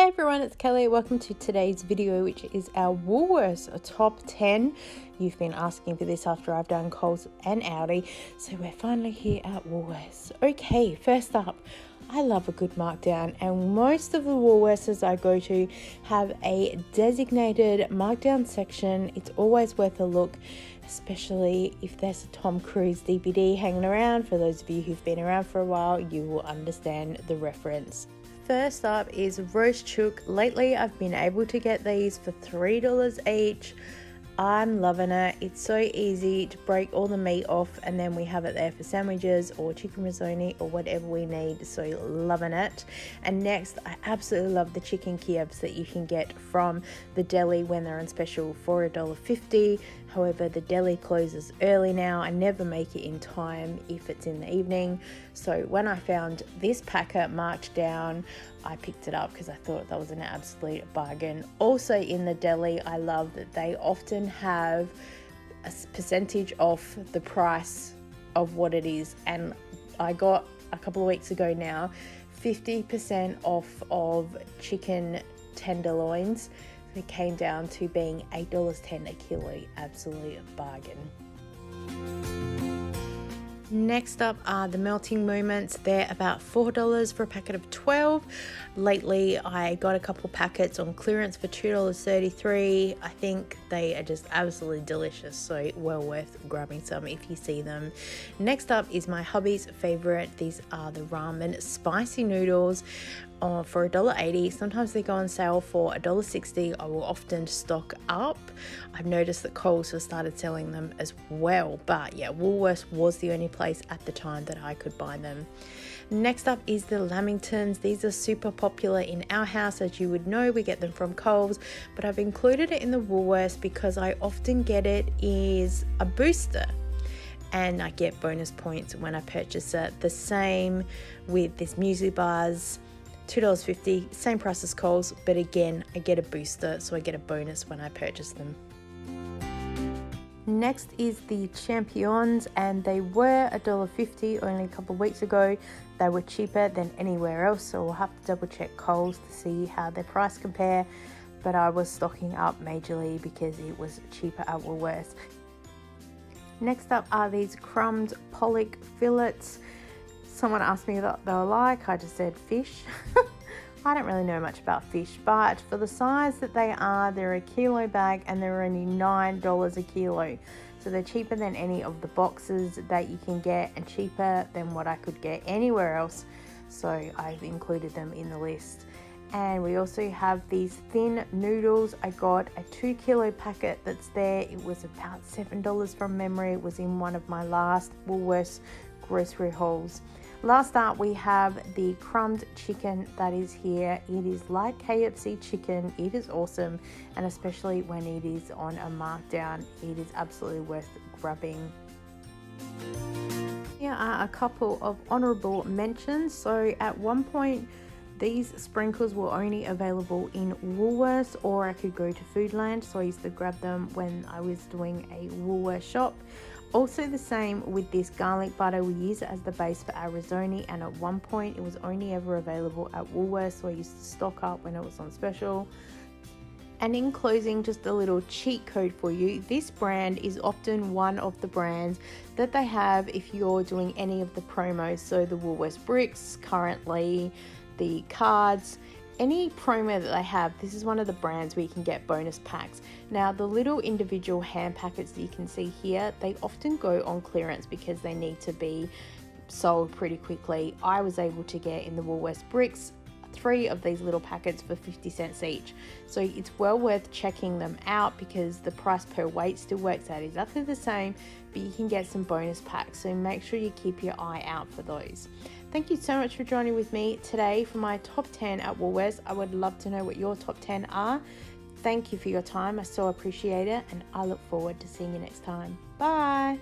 Hey everyone, it's Kelly. Welcome to today's video, which is our Woolworths top 10. You've been asking for this after I've done Coles and Aldi, so we're finally here at Woolworths. Okay, first up, I love a good markdown, and most of the Woolworths I go to have a designated markdown section. It's always worth a look, especially if there's a Tom Cruise DVD hanging around. For those of you who've been around for a while, you will understand the reference. First up is roast chook. Lately I've been able to get these for $3 each. I'm loving it. It's so easy to break all the meat off, and then we have it there for sandwiches or chicken risotto or whatever we need. So loving it. And next, I absolutely love the chicken Kievs that you can get from the deli when they're on special for $1.50. However, the deli closes early now. I never make it in time if it's in the evening. So when I found this packet marked down, I picked it up because I thought that was an absolute bargain. Also in the deli, I love that they often have a percentage off the price of what it is. And I got a couple of weeks ago now 50% off of chicken tenderloins. It came down to being $8.10 a kilo. Absolute bargain. Next up are the melting moments. They're about $4 for a packet of 12. Lately I got a couple packets on clearance for $2.33. I think they are just absolutely delicious, so well worth grabbing some if you see them. Next up is my hubby's favorite. These are the ramen spicy noodles for $1.80. Sometimes they go on sale for $1.60. I will often stock up. I've noticed that Coles has started selling them as well, but yeah, Woolworths was the only place at the time that I could buy them. Next up is the Lamingtons. These are super popular in our house. As you would know, we get them from Coles, but I've included it in the Woolworths because I often get it as a booster, and I get bonus points when I purchase it. The same with this muesli bars, $2.50, same price as Coles, but again, I get a booster, so I get a bonus when I purchase them. Next is the Champions, and they were $1.50 only a couple of weeks ago. They were cheaper than anywhere else, so we'll have to double check Coles to see how their price compare, but I was stocking up majorly because it was cheaper at Woolworths. Next up are these crumbed pollock fillets. Someone asked me what they were like. I just said fish. I don't really know much about fish, but for the size that they are, they're a kilo bag and they're only $9 a kilo. So they're cheaper than any of the boxes that you can get and cheaper than what I could get anywhere else. So I've included them in the list. And we also have these thin noodles. I got a 2 kilo packet that's there. It was about $7 from memory. It was in one of my last Woolworths grocery hauls. Last up, we have the crumbed chicken that is here. It is like KFC chicken. It is awesome, and especially when it is on a markdown, it is absolutely worth grabbing. Here are a couple of honorable mentions. So at one point, these sprinkles were only available in Woolworths, or I could go to Foodland, so I used to grab them when I was doing a Woolworths shop. Also the same with this garlic butter. We use it as the base for our risotto, and at one point it was only ever available at Woolworths, so I used to stock up when it was on special. And in closing, just a little cheat code for you. This brand is often one of the brands that they have if you're doing any of the promos. So the Woolworths bricks, currently the cards, any promo that they have, this is one of the brands where you can get bonus packs. Now, the little individual hand packets that you can see here, they often go on clearance because they need to be sold pretty quickly. I was able to get in the Woolworths bricks 3 of these little packets for 50 cents each. So it's well worth checking them out because the price per weight still works out exactly the same, but you can get some bonus packs. So make sure you keep your eye out for those. Thank you so much for joining with me today for my top 10 at Woolworths. I would love to know what your top 10 are. Thank you for your time. I so appreciate it, and I look forward to seeing you next time. Bye.